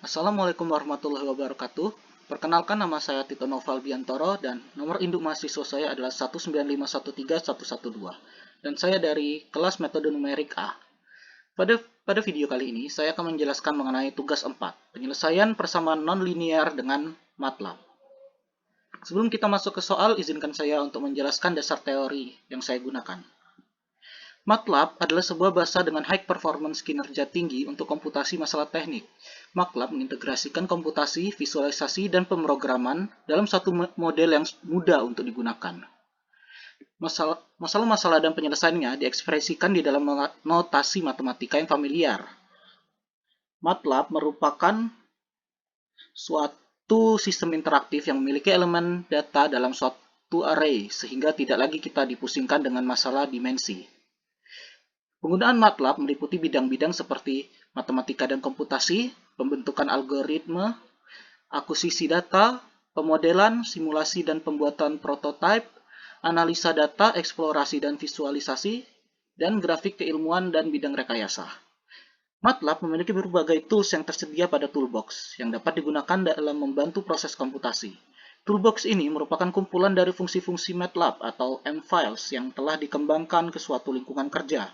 Assalamualaikum warahmatullahi wabarakatuh. Perkenalkan, nama saya Tito Noval Biantoro dan nomor induk mahasiswa saya adalah 195131112 dan saya dari kelas metode numerik A. Pada video kali ini saya akan menjelaskan mengenai tugas 4, penyelesaian persamaan nonlinear dengan MATLAB. Sebelum kita masuk ke soal, izinkan saya untuk menjelaskan dasar teori yang saya gunakan. MATLAB adalah sebuah bahasa dengan high performance kinerja tinggi untuk komputasi masalah teknik. MATLAB mengintegrasikan komputasi, visualisasi, dan pemrograman dalam satu model yang mudah untuk digunakan. Masalah-masalah dan penyelesaiannya diekspresikan di dalam notasi matematika yang familiar. MATLAB merupakan suatu sistem interaktif yang memiliki elemen data dalam suatu array, sehingga tidak lagi kita dipusingkan dengan masalah dimensi. Penggunaan MATLAB meliputi bidang-bidang seperti matematika dan komputasi, pembentukan algoritma, akuisisi data, pemodelan, simulasi dan pembuatan prototipe, analisa data, eksplorasi dan visualisasi, dan grafik keilmuan dan bidang rekayasa. MATLAB memiliki berbagai tools yang tersedia pada toolbox yang dapat digunakan dalam membantu proses komputasi. Toolbox ini merupakan kumpulan dari fungsi-fungsi MATLAB atau M-files yang telah dikembangkan ke suatu lingkungan kerja.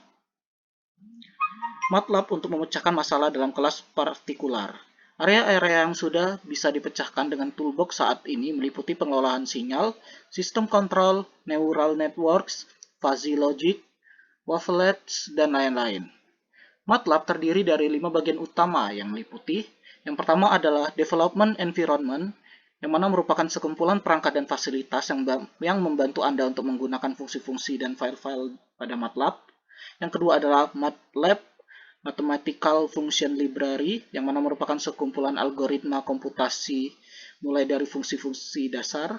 MATLAB untuk memecahkan masalah dalam kelas partikular. Area-area yang sudah bisa dipecahkan dengan toolbox saat ini meliputi pengolahan sinyal, sistem kontrol, neural networks, fuzzy logic, wavelets, dan lain-lain. MATLAB terdiri dari 5 bagian utama yang meliputi. Yang pertama adalah development environment, yang mana merupakan sekumpulan perangkat dan fasilitas yang membantu Anda untuk menggunakan fungsi-fungsi dan file-file pada MATLAB. Yang kedua adalah MATLAB Mathematical Function Library, yang mana merupakan sekumpulan algoritma komputasi mulai dari fungsi-fungsi dasar.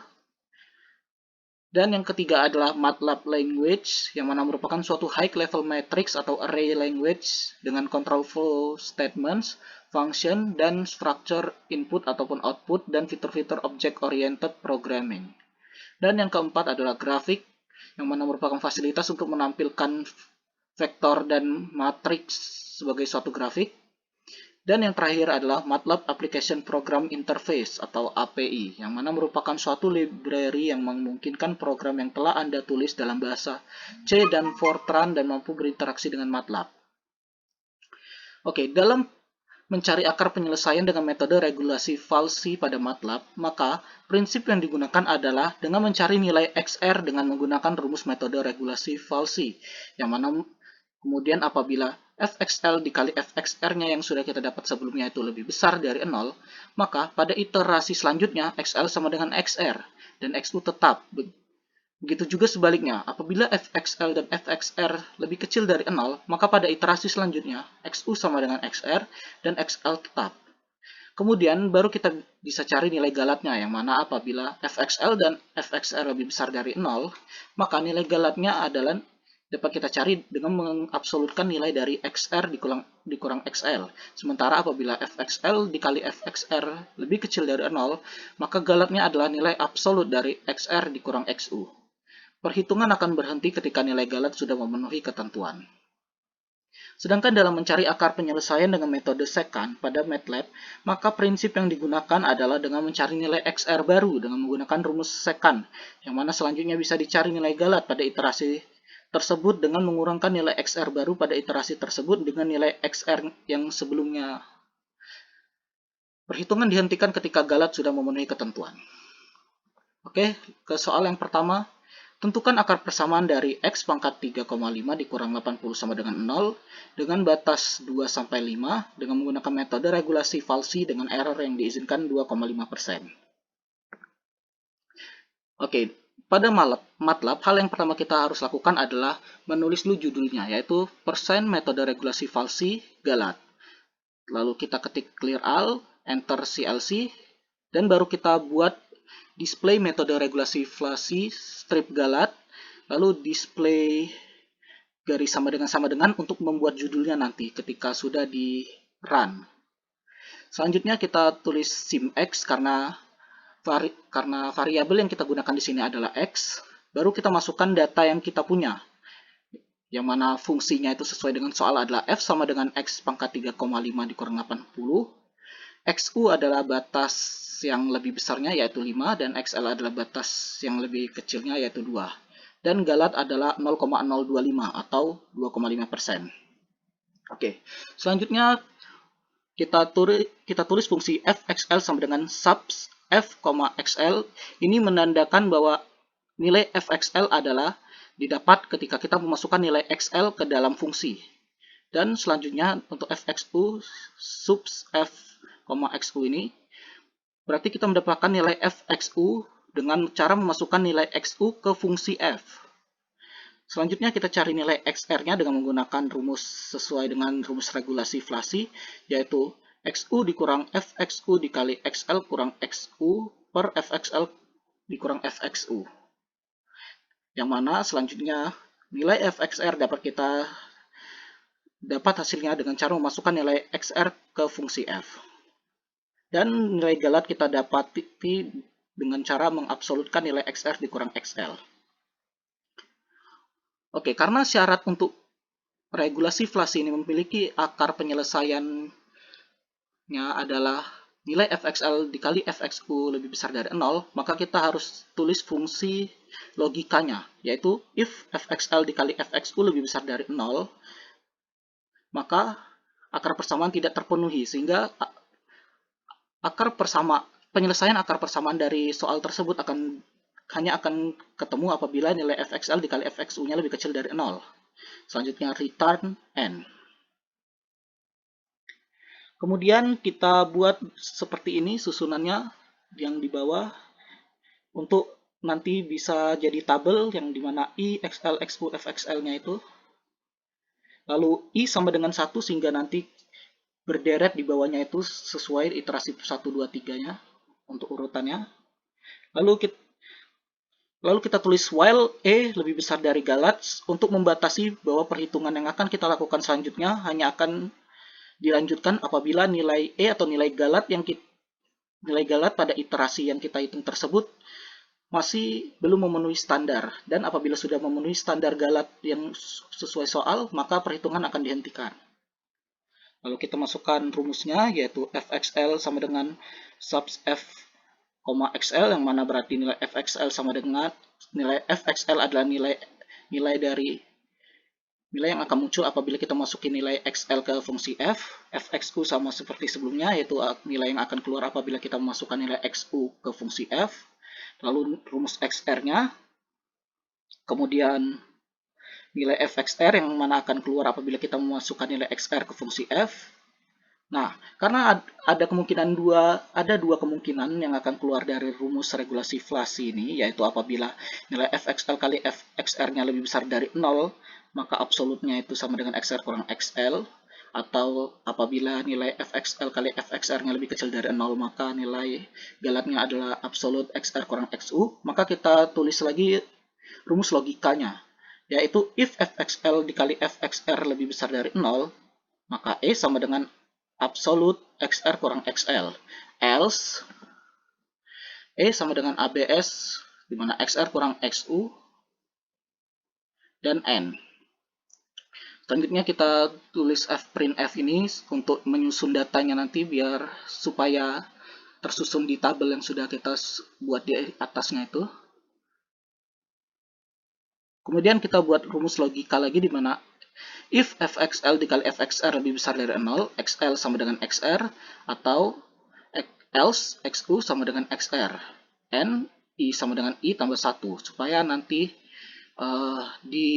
Dan yang ketiga adalah MATLAB Language, yang mana merupakan suatu high-level matrix atau array language dengan control flow statements, function, dan structure input ataupun output, dan fitur-fitur object-oriented programming. Dan yang keempat adalah grafik, yang mana merupakan fasilitas untuk menampilkan vektor dan matriks sebagai suatu grafik. Dan yang terakhir adalah MATLAB Application Program Interface atau API, yang mana merupakan suatu library yang memungkinkan program yang telah Anda tulis dalam bahasa C dan Fortran dan mampu berinteraksi dengan MATLAB. Oke, dalam mencari akar penyelesaian dengan metode regulasi falsi pada MATLAB, maka prinsip yang digunakan adalah dengan mencari nilai XR dengan menggunakan rumus metode regulasi falsi, yang mana kemudian apabila fxl dikali fxr-nya yang sudah kita dapat sebelumnya itu lebih besar dari 0, maka pada iterasi selanjutnya xl sama dengan xr dan xu tetap. Begitu juga sebaliknya, apabila fxl dan fxr lebih kecil dari 0, maka pada iterasi selanjutnya xu sama dengan xr dan xl tetap. Kemudian baru kita bisa cari nilai galatnya, yang mana apabila fxl dan fxr lebih besar dari 0, maka nilai galatnya adalah dapat kita cari dengan mengabsolutkan nilai dari XR dikurang XL. Sementara apabila FXL dikali FXR lebih kecil dari 0, maka galatnya adalah nilai absolut dari XR dikurang XU. Perhitungan akan berhenti ketika nilai galat sudah memenuhi ketentuan. Sedangkan dalam mencari akar penyelesaian dengan metode secant pada MATLAB, maka prinsip yang digunakan adalah dengan mencari nilai XR baru dengan menggunakan rumus secant, yang mana selanjutnya bisa dicari nilai galat pada iterasi tersebut dengan mengurangkan nilai XR baru pada iterasi tersebut dengan nilai XR yang sebelumnya. Perhitungan dihentikan ketika galat sudah memenuhi ketentuan. Oke, ke soal yang pertama. Tentukan akar persamaan dari X pangkat 3,5 dikurang 80 sama dengan 0 dengan batas 2 sampai 5 dengan menggunakan metode regulasi falsi dengan error yang diizinkan 2,5%. Oke, pada MATLAB, hal yang pertama kita harus lakukan adalah menulis dulu judulnya, yaitu persen metode regulasi falsi galat. Lalu kita ketik clear all, enter CLC, dan baru kita buat display metode regulasi falsi strip galat, lalu display garis sama dengan untuk membuat judulnya nanti ketika sudah di run. Selanjutnya kita tulis simx karena variabel yang kita gunakan di sini adalah X, baru kita masukkan data yang kita punya, yang mana fungsinya itu sesuai dengan soal adalah F sama dengan X pangkat 3,5 dikurang 80, XU adalah batas yang lebih besarnya yaitu 5 dan XL adalah batas yang lebih kecilnya yaitu 2. Dan galat adalah 0,025 atau 2,5%. Oke, selanjutnya kita tulis fungsi fxl sama dengan subs f, xl. Ini menandakan bahwa nilai fxl adalah didapat ketika kita memasukkan nilai xl ke dalam fungsi. Dan selanjutnya untuk fxu subs f, xu ini berarti kita mendapatkan nilai fxu dengan cara memasukkan nilai xu ke fungsi f. Selanjutnya kita cari nilai xr-nya dengan menggunakan rumus sesuai dengan rumus regulasi inflasi, yaitu xu dikurang fxu dikali xl kurang xu per fxl dikurang fxu. Yang mana selanjutnya nilai fxr dapat hasilnya dengan cara memasukkan nilai xr ke fungsi f. Dan nilai galat kita dapati dengan cara mengabsolutkan nilai xr dikurang xl. Oke, karena syarat untuk regulasi inflasi ini memiliki akar penyelesaiannya adalah nilai fxl dikali fxu lebih besar dari 0, maka kita harus tulis fungsi logikanya, yaitu if fxl dikali fxu lebih besar dari 0, maka akar persamaan tidak terpenuhi, sehingga penyelesaian akar persamaan dari soal tersebut hanya akan ketemu apabila nilai fxl dikali fxu-nya lebih kecil dari 0. Selanjutnya return n. Kemudian kita buat seperti ini susunannya yang di bawah untuk nanti bisa jadi tabel yang dimana i, xl, xu, fxl-nya itu. Lalu i sama dengan 1 sehingga nanti berderet di bawahnya itu sesuai iterasi 1, 2, 3-nya untuk urutannya. Lalu kita tulis while E lebih besar dari galat untuk membatasi bahwa perhitungan yang akan kita lakukan selanjutnya hanya akan dilanjutkan apabila nilai E atau nilai galat pada iterasi yang kita hitung tersebut masih belum memenuhi standar. Dan apabila sudah memenuhi standar galat yang sesuai soal, maka perhitungan akan dihentikan. Lalu kita masukkan rumusnya, yaitu fxl sama dengan subs f, xl, yang mana berarti nilai fxl sama dengan nilai fxl adalah nilai yang akan muncul apabila kita masukin nilai xl ke fungsi f. Fxu sama seperti sebelumnya, yaitu nilai yang akan keluar apabila kita memasukkan nilai xu ke fungsi f. Lalu rumus xr-nya, kemudian nilai fxr yang mana akan keluar apabila kita memasukkan nilai xr ke fungsi f. Nah, karena ada dua kemungkinan yang akan keluar dari rumus regulasi inflasi ini, yaitu apabila nilai fxl kali fxr-nya lebih besar dari 0, maka absolutnya itu sama dengan xr kurang xl, atau apabila nilai fxl kali fxr-nya lebih kecil dari 0, maka nilai galatnya adalah absolut xr kurang xu, maka kita tulis lagi rumus logikanya, yaitu if fxl dikali fxr lebih besar dari 0, maka E sama dengan absolut xr kurang xl, else E sama dengan ABS, di mana xr kurang xu, dan n. Selanjutnya kita tulis fprintf ini untuk menyusun datanya nanti biar supaya tersusun di tabel yang sudah kita buat di atasnya itu. Kemudian kita buat rumus logika lagi di mana if fxl dikali fxr lebih besar dari 0, xl sama dengan xr, atau else xu sama dengan xr, n i sama dengan i tambah 1, supaya nanti di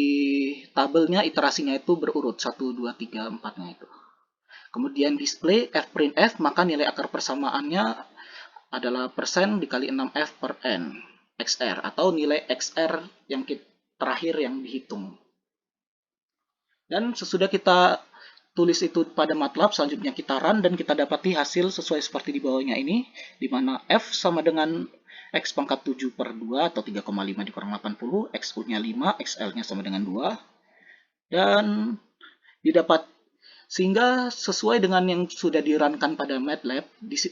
tabelnya iterasinya itu berurut 1, 2, 3, 4-nya itu. Kemudian display fprintf, maka nilai akar persamaannya adalah persen dikali 6f per n xr, atau nilai xr yang terakhir yang dihitung. Dan sesudah kita tulis itu pada MATLAB, selanjutnya kita run dan kita dapati hasil sesuai seperti di bawahnya ini, di mana f sama dengan x pangkat 7 per 2 atau 3,5 dikurang 80, xu-nya 5, xl-nya sama dengan 2, dan didapat Sehingga sesuai dengan yang sudah dirunkan pada MATLAB,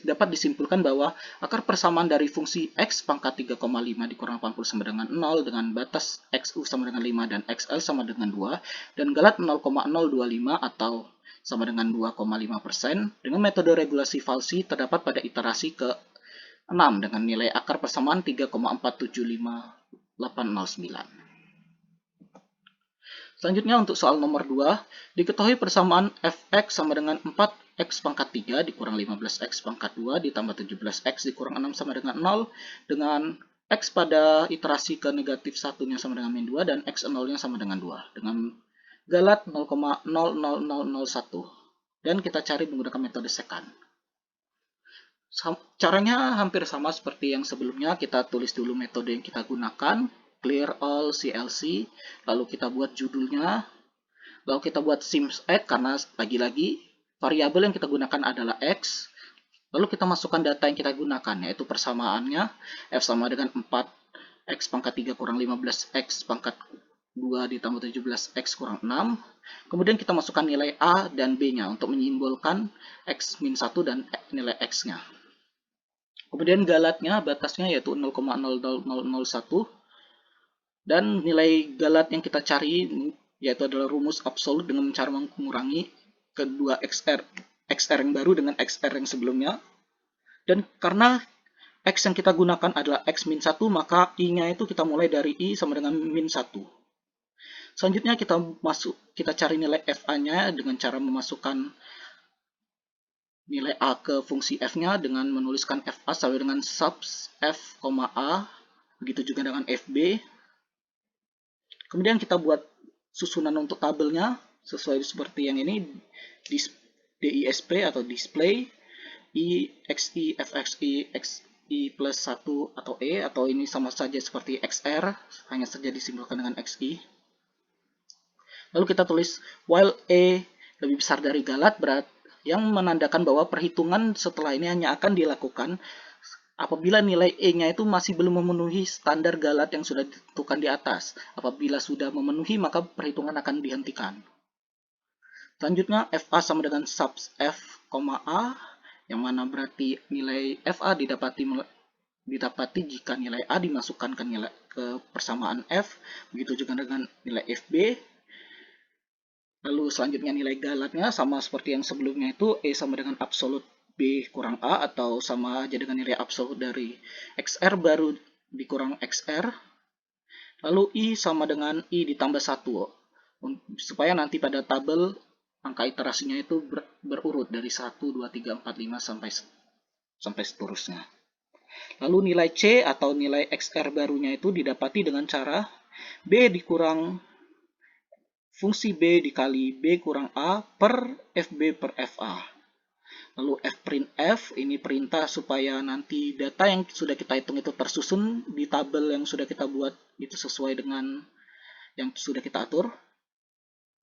dapat disimpulkan bahwa akar persamaan dari fungsi x pangkat 3,5 dikurang 80 sama dengan 0 dengan batas xu sama dengan 5 dan xl sama dengan 2 dan galat 0,025 atau sama dengan 2,5% dengan metode regulasi Falsi terdapat pada iterasi ke-6 dengan nilai akar persamaan 3,475809. Selanjutnya untuk soal nomor 2, diketahui persamaan fx sama dengan 4x pangkat 3 dikurang 15x pangkat 2 ditambah 17x dikurang 6 sama dengan 0 dengan x pada iterasi ke negatif 1-nya sama dengan min 2 dan x 0-nya sama dengan 2 dengan galat 0,00001 dan kita cari menggunakan metode sekant. Caranya hampir sama seperti yang sebelumnya, kita tulis dulu metode yang kita gunakan, clear all CLC, lalu kita buat judulnya, lalu kita buat sims add karena lagi-lagi variabel yang kita gunakan adalah x, lalu kita masukkan data yang kita gunakan yaitu persamaannya f sama dengan 4x pangkat 3 kurang 15x pangkat 2 ditambah 17x kurang 6, kemudian kita masukkan nilai a dan b nya untuk menyimbolkan x min 1 dan nilai x nya. Kemudian galatnya, batasnya yaitu 0,00001 dan nilai galat yang kita cari yaitu adalah rumus absolut dengan cara mengurangi kedua xr yang baru dengan xr yang sebelumnya. Dan karena x yang kita gunakan adalah x min 1, maka i-nya itu kita mulai dari i sama dengan min 1. Selanjutnya kita cari nilai fa-nya dengan cara memasukkan nilai a ke fungsi f-nya dengan menuliskan fa sama dengan subs f, a, begitu juga dengan fb. Kemudian kita buat susunan untuk tabelnya sesuai seperti yang ini, DISP atau display, I, XI, FXI, XI plus 1 atau E, atau ini sama saja seperti XR, hanya saja disimbolkan dengan XI. Lalu kita tulis while E lebih besar dari galat, yang menandakan bahwa perhitungan setelah ini hanya akan dilakukan apabila nilai E-nya itu masih belum memenuhi standar galat yang sudah ditentukan di atas. Apabila sudah memenuhi, maka perhitungan akan dihentikan. Selanjutnya, FA sama dengan subs F, A, yang mana berarti nilai FA didapati jika nilai A dimasukkan ke persamaan F, begitu juga dengan nilai FB. Lalu selanjutnya nilai galatnya sama seperti yang sebelumnya itu, E sama dengan absolut B kurang A atau sama aja dengan nilai absolut dari XR baru dikurang XR. Lalu I sama dengan I ditambah 1. Supaya nanti pada tabel angka iterasinya itu berurut dari 1, 2, 3, 4, 5 sampai seterusnya. Lalu nilai C atau nilai XR barunya itu didapati dengan cara B dikurang fungsi B dikali B kurang A per FB per FA. Lalu fprintf ini perintah supaya nanti data yang sudah kita hitung itu tersusun di tabel yang sudah kita buat itu sesuai dengan yang sudah kita atur.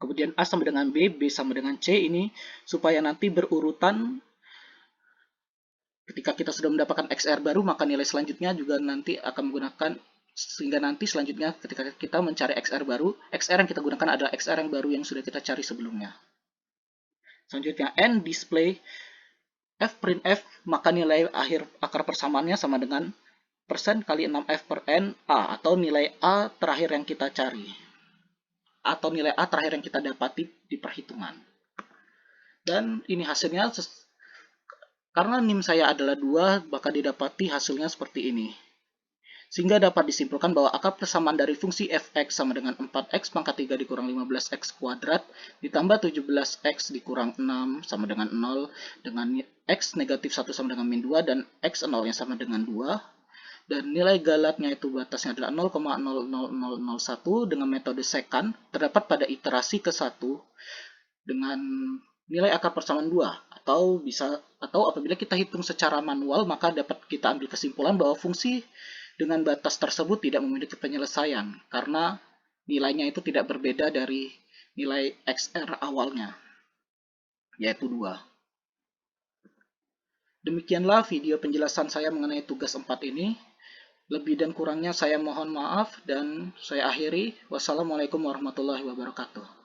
Kemudian A sama dengan B, B sama dengan C ini supaya nanti berurutan ketika kita sudah mendapatkan XR baru maka nilai selanjutnya juga nanti akan menggunakan sehingga nanti selanjutnya ketika kita mencari XR baru, XR yang kita gunakan adalah XR yang baru yang sudah kita cari sebelumnya. Selanjutnya N display fprintf, maka nilai akhir akar persamaannya sama dengan persen kali 6f per n a, atau nilai a terakhir yang kita cari, atau nilai a terakhir yang kita dapati di perhitungan. Dan ini hasilnya, karena NIM saya adalah 2, maka didapati hasilnya seperti ini. Sehingga dapat disimpulkan bahwa akar persamaan dari fungsi fx sama dengan 4x pangkat 3 dikurang 15x kuadrat ditambah 17x dikurang 6 sama dengan 0 dengan x negatif 1 sama dengan min 2 dan x 0 yang sama dengan 2 dan nilai galatnya itu batasnya adalah 0,00001 dengan metode sekant terdapat pada iterasi ke-1 dengan nilai akar persamaan 2 atau apabila kita hitung secara manual maka dapat kita ambil kesimpulan bahwa fungsi dengan batas tersebut tidak memiliki penyelesaian karena nilainya itu tidak berbeda dari nilai XR awalnya, yaitu 2. Demikianlah video penjelasan saya mengenai tugas 4 ini. Lebih dan kurangnya saya mohon maaf dan saya akhiri. Wassalamualaikum warahmatullahi wabarakatuh.